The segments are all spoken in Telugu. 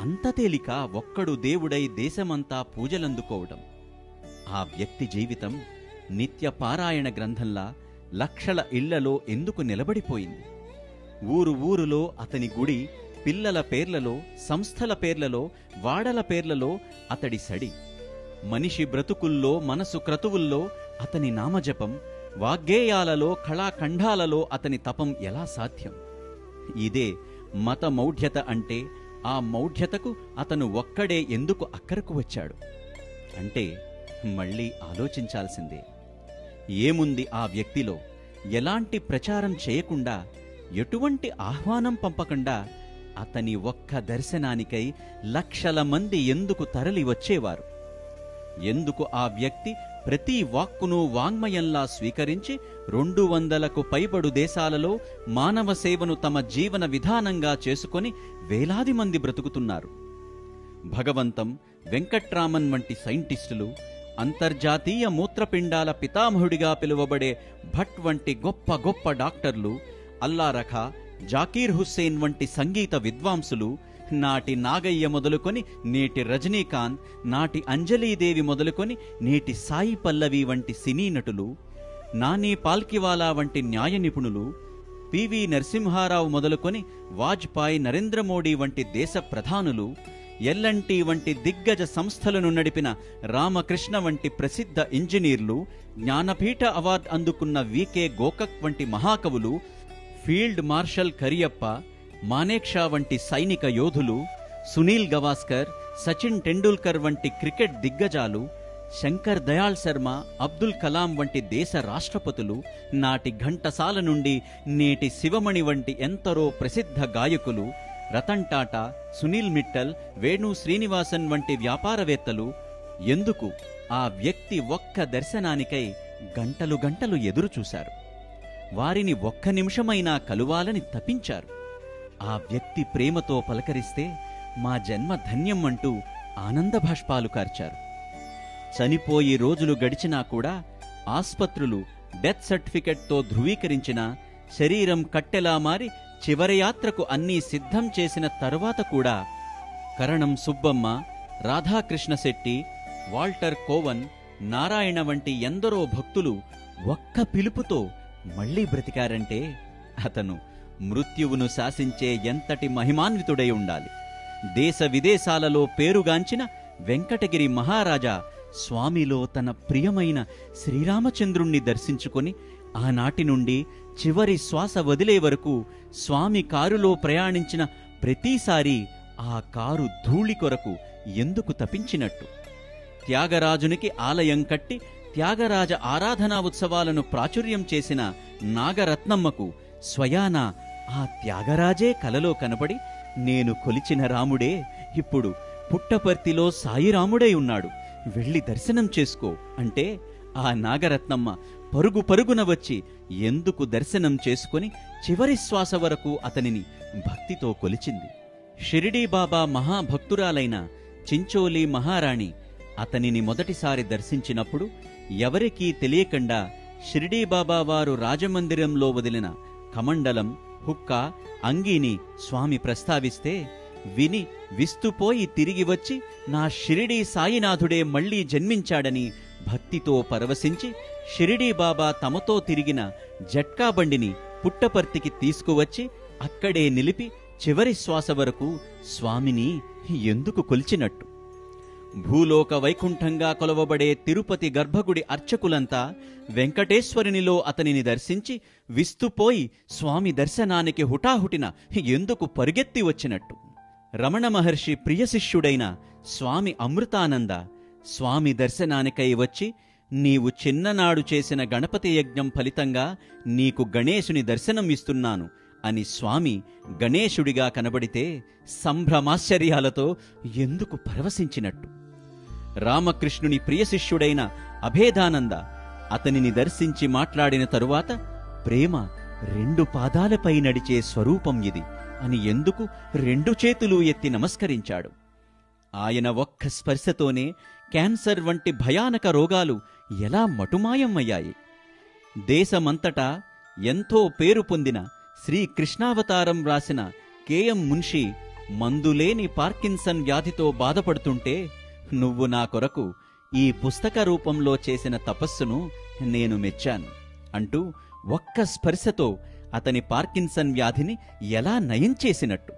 అంత తేలిక ఒక్కడు దేవుడై దేశమంతా పూజలందుకోవడం. ఆ వ్యక్తి జీవితం నిత్య పారాయణ గ్రంథంలా లక్షల ఇళ్లలో ఎందుకు నిలబడిపోయింది? ఊరు ఊరులో అతని గుడి, పిల్లల పేర్లలో, సంస్థల పేర్లలో, వాడల పేర్లలో అతడి సడి. మనిషి బ్రతుకుల్లో, మనసు క్రతువుల్లో అతని నామజపం, వాగ్గేయాలలో, కళాఖండాలలో అతని తపం ఎలా సాధ్యం? ఇదే మత మౌఢ్యత అంటే. ఆ మౌఢ్యతకు అతను ఒక్కడే ఎందుకు అక్కరకు వచ్చాడు అంటే మళ్ళీ ఆలోచించాల్సిందే. ఏముంది ఆ వ్యక్తిలో? ఎలాంటి ప్రచారం చేయకుండా, ఎటువంటి ఆహ్వానం పంపకుండా అతని ఒక్క దర్శనానికై లక్షల మంది ఎందుకు తరలి వచ్చేవారు? ఎందుకు ఆ వ్యక్తి ప్రతి వాక్కును వాంగ్మయంలా స్వీకరించి 200కు పైబడు దేశాలలో మానవ సేవను తమ జీవన విధానంగా చేసుకొని వేలాది మంది బ్రతుకుతున్నారు? భగవంతం, వెంకట్రామన్ వంటి సైంటిస్టులు, అంతర్జాతీయ మూత్రపిండాల పితామహుడిగా పిలువబడే భట్ వంటి గొప్ప గొప్ప డాక్టర్లు, అల్లారఖా, జాకీర్ హుస్సేన్ వంటి సంగీత విద్వాంసులు, నాటి నాగయ్య మొదలుకొని నేటి రజనీకాంత్, నాటి అంజలీదేవి మొదలుకొని నేటి సాయి పల్లవి వంటి సినీ నటులు, నాని పాల్కివాలా వంటి న్యాయ నిపుణులు, పివి నరసింహారావు మొదలుకొని వాజ్పాయ్, నరేంద్ర మోడీ వంటి దేశ ప్రధానులు, ఎల్ఎన్టీ వంటి దిగ్గజ సంస్థలను నడిపిన రామకృష్ణ వంటి ప్రసిద్ధ ఇంజనీర్లు, జ్ఞానపీఠ అవార్డు అందుకున్న వికే గోకక్ వంటి మహాకవులు, ఫీల్డ్ మార్షల్ కరియప్ప, మానేక్షా వంటి సైనిక యోధులు, సునీల్ గవాస్కర్, సచిన్ టెండూల్కర్ వంటి క్రికెట్ దిగ్గజాలు, శంకర్ దయాళ్ శర్మ, అబ్దుల్ కలాం వంటి దేశ రాష్ట్రపతులు, నాటి ఘంటసాల నుండి నేటి శివమణి వంటి ఎందరో ప్రసిద్ధ గాయకులు, రతన్ టాటా, సునీల్ మిట్టల్, వేణు శ్రీనివాసన్ వంటి వ్యాపారవేత్తలు ఎందుకు ఆ వ్యక్తి ఒక్క దర్శనానికై గంటలు గంటలు ఎదురుచూశారు? వారిని ఒక్క నిమిషమైనా కలువాలని తపించారు. ఆ వ్యక్తి ప్రేమతో పలకరిస్తే మా జన్మ ధన్యం అంటూ ఆనందభాష్పాలు కార్చారు. చనిపోయి రోజులు గడిచినా కూడా ఆస్పత్రులు డెత్ సర్టిఫికెట్తో ధృవీకరించిన శరీరం కట్టెలా మారి చివరి యాత్రకు అన్నీ సిద్ధం చేసిన తరువాత కూడా కరణం సుబ్బమ్మ, రాధాకృష్ణ శెట్టి, వాల్టర్ కోవన్, నారాయణ వంటి ఎందరో భక్తులు ఒక్క పిలుపుతో మళ్లీ బ్రతికారంటే అతను మృత్యువును శాసించే ఎంతటి మహిమాన్వితుడై ఉండాలి. దేశ విదేశాలలో పేరుగాంచిన వెంకటగిరి మహారాజా స్వామిలో తన ప్రియమైన శ్రీరామచంద్రుణ్ణి దర్శించుకొని ఆనాటి నుండి చివరి శ్వాస వదిలే వరకు స్వామి కారులో ప్రయాణించిన ప్రతిసారి ఆ కారు ధూళి కొరకు ఎందుకు తపించినట్టు? త్యాగరాజునికి ఆలయం కట్టి త్యాగరాజ ఆరాధనా ఉత్సవాలను ప్రాచుర్యం చేసిన నాగరత్నమ్మకు స్వయాన ఆ త్యాగరాజే కలలో కనబడి, నేను కొలిచిన రాముడే ఇప్పుడు పుట్టపర్తిలో సాయిరాముడై ఉన్నాడు, వెళ్ళి దర్శనం చేసుకో అంటే ఆ నాగరత్నమ్మ పరుగు పరుగున వచ్చి ఎందుకు దర్శనం చేసుకొని చివరి శ్వాస వరకు అతనిని భక్తితో కొలిచింది. షిరిడీ బాబా మహాభక్తురాలైన చించోలి మహారాణి అతనిని మొదటిసారి దర్శించినప్పుడు ఎవరికీ తెలియకుండా షిరిడీ బాబా వారు రాజమందిరంలో వదిలిన కమండలం, హుక్కా, అంగీని స్వామి ప్రస్తావిస్తే విని విస్తుపోయి తిరిగి వచ్చి నా షిరిడీ సాయినాథుడే మళ్లీ జన్మించాడని భక్తితో పరవశించి షిరిడీ బాబా తమతో తిరిగిన జట్కా బండిని పుట్టపర్తికి తీసుకువచ్చి అక్కడే నిలిపి చివరి శ్వాస వరకు స్వామిని ఎందుకు కొలిచినట్టు? భూలోక వైకుంఠంగా కొలవబడే తిరుపతి గర్భగుడి అర్చకులంతా వెంకటేశ్వరునిలో అతనిని దర్శించి విస్తుపోయి స్వామి దర్శనానికి హుటాహుటిన ఎందుకు పరుగెత్తి వచ్చినట్టు? రమణ మహర్షి ప్రియ శిష్యుడైన స్వామి అమృతానంద స్వామి దర్శనానికై వచ్చి, నీవు చిన్ననాడు చేసిన గణపతి యజ్ఞం ఫలితంగా నీకు గణేశుని దర్శనం ఇస్తున్నాను అని స్వామి గణేశుడిగా కనబడితే సంభ్రమాశ్చర్యాలతో ఎందుకు పరవశించినట్టు? రామకృష్ణుని ప్రియశిష్యుడైన అభేదానంద అతనిని దర్శించి మాట్లాడిన తరువాత ప్రేమ 2 పాదాలపై నడిచే స్వరూపం ఇది అని ఎందుకు 2 చేతులు ఎత్తి నమస్కరించాడు? ఆయన ఒక్క స్పర్శతోనే క్యాన్సర్ వంటి భయానక రోగాలు ఎలా మటుమాయమయ్యాయి? దేశమంతటా ఎంతో పేరు పొందిన శ్రీకృష్ణావతారం రాసిన కెఎం మున్షి మందులేని పార్కిన్సన్ వ్యాధితో బాధపడుతుంటే నువ్వు నా కొరకు ఈ పుస్తక రూపంలో చేసిన తపస్సును నేను మెచ్చాను అంటూ ఒక్క స్పర్శతో అతని పార్కిన్సన్ వ్యాధిని ఎలా నయం చేసినట్టు.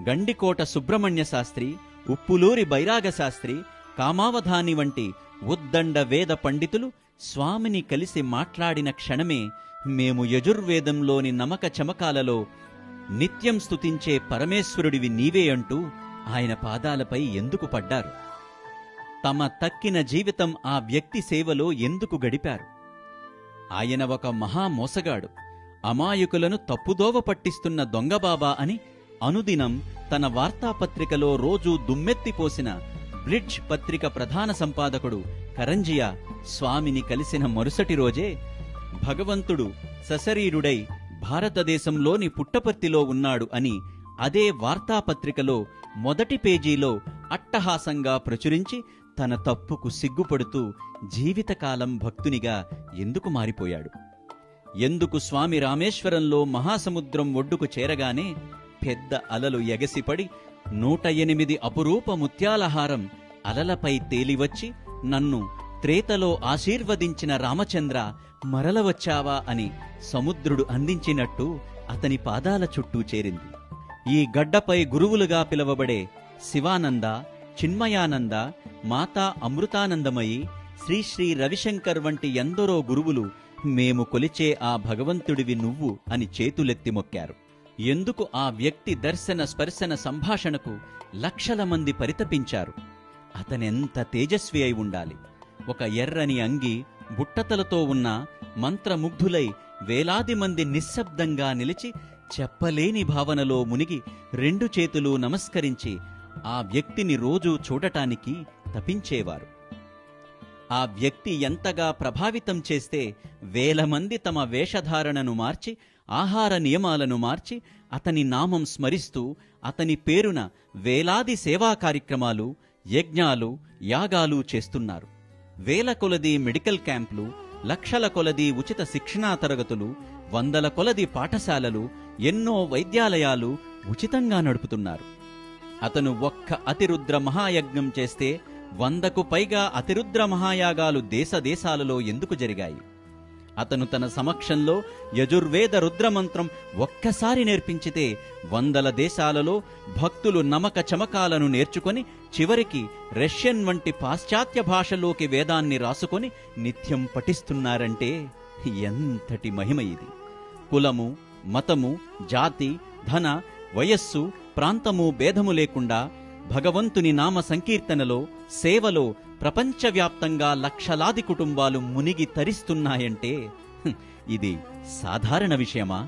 గండికోట సుబ్రహ్మణ్య శాస్త్రి, ఉప్పులూరి బైరాగ శాస్త్రి, కామావధాని వంటి ఉద్దండ వేద పండితులు స్వామిని కలిసి మాట్లాడిన క్షణమే మేము యజుర్వేదంలోని నమక చమకాలలో నిత్యం స్తుతించే పరమేశ్వరుడివి నీవే అంటూ ఆయన పాదాలపై ఎందుకు పడ్డారు? తమ తక్కిన జీవితం ఆ వ్యక్తి సేవలో ఎందుకు గడిపారు? ఆయన ఒక మహామోసగాడు, అమాయకులను తప్పుదోవ పట్టిస్తున్న దొంగబాబా అని అనుదినం తన వార్తాపత్రికలో రోజూ దుమ్మెత్తిపోసిన బ్లిడ్జ్ పత్రిక ప్రధాన సంపాదకుడు కరంజియా స్వామిని కలిసిన మరుసటి రోజే భగవంతుడు సశరీరుడై భారతదేశంలోని పుట్టపర్తిలో ఉన్నాడు అని అదే వార్తాపత్రికలో మొదటి పేజీలో అట్టహాసంగా ప్రచురించి తన తప్పుకు సిగ్గుపడుతూ జీవితకాలం భక్తునిగా ఎందుకు మారిపోయాడు? ఎందుకు స్వామి రామేశ్వరంలో మహాసముద్రం ఒడ్డుకు చేరగానే పెద్ద అలలు ఎగసిపడి 108 అపురూప ముత్యాలహారం అలలపై తేలివచ్చి నన్ను త్రేతలో ఆశీర్వదించిన రామచంద్ర మరల వచ్చావా అని సముద్రుడు అందించినట్టు అతని పాదాల చుట్టూ చేరింది. ఈ గడ్డపై గురువులుగా పిలవబడే శివానంద, చిన్మయానంద, మాతా అమృతానందమయి, శ్రీ శ్రీ రవిశంకర్ వంటి ఎందరో గురువులు మేము కొలిచే ఆ భగవంతుడివి నువ్వు అని చేతులెత్తి మొక్కారు. ఎందుకు ఆ వ్యక్తి దర్శన స్పర్శన సంభాషణకు లక్షల మంది పరితపించారు? అతనెంత తేజస్వి అయి ఉండాలి! ఒక ఎర్రని అంగి, బుట్టతలతో ఉన్న మంత్రముగ్ధులై వేలాది మంది నిశ్శబ్దంగా నిలిచి చెప్పలేని భావనలో మునిగి 2 చేతులు నమస్కరించి ఆ వ్యక్తిని రోజూ చూడటానికి తపించేవారు. ఆ వ్యక్తి ఎంతగా ప్రభావితం చేస్తే వేల మంది తమ వేషధారణను మార్చి, ఆహార నియమాలను మార్చి, అతని నామం స్మరిస్తూ అతని పేరున వేలాది సేవా కార్యక్రమాలు, యజ్ఞాలు, యాగాలు చేస్తున్నారు. వేల కొలది మెడికల్ క్యాంపులు, లక్షల కొలది ఉచిత శిక్షణా తరగతులు, వందల కొలది పాఠశాలలు, ఎన్నో వైద్యాలయాలు ఉచితంగా నడుపుతున్నారు. అతను ఒక్క అతిరుద్ర మహాయజ్ఞం చేస్తే 100కు పైగా అతిరుద్ర మహాయాగాలు దేశదేశాలలో ఎందుకు జరిగాయి? అతను తన సమక్షంలో యజుర్వేద రుద్రమంత్రం ఒక్కసారి నేర్పించితే 100 దేశాలలో భక్తులు నమక చమకాలను నేర్చుకొని చివరికి రష్యన్ వంటి పాశ్చాత్య భాషలోకి వేదాన్ని రాసుకొని నిత్యం పఠిస్తున్నారంటే ఎంతటి మహిమ ఇది! కులము, మతము, జాతి, ధన, వయస్సు, ప్రాంతము భేదము లేకుండా భగవంతుని నామ సంకీర్తనలో, సేవలో ప్రపంచవ్యాప్తంగా లక్షలాది కుటుంబాలు మునిగి తరిస్తున్నాయంటే ఇది సాధారణ విషయమా?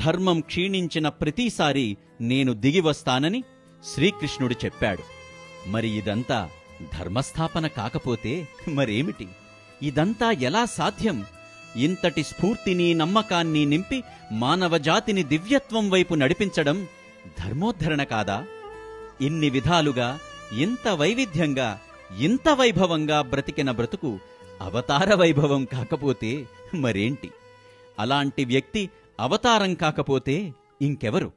ధర్మం క్షీణించిన ప్రతిసారి నేను దిగివస్తానని శ్రీకృష్ణుడు చెప్పాడు. మరి ఇదంతా ధర్మస్థాపన కాకపోతే మరేమిటి? ఇదంతా ఎలా సాధ్యం? ఇంతటి స్ఫూర్తిని, నమ్మకాన్ని నింపి మానవజాతిని దివ్యత్వం వైపు నడిపించడం ధర్మోద్ధరణ కాదా? ఇన్ని విధాలుగా, ఇంత వైవిధ్యంగా, ఇంత వైభవంగా బ్రతికిన బ్రతుకు అవతార వైభవం కాకపోతే మరేంటి? అలాంటి వ్యక్తి అవతారం కాకపోతే ఇంకెవరు?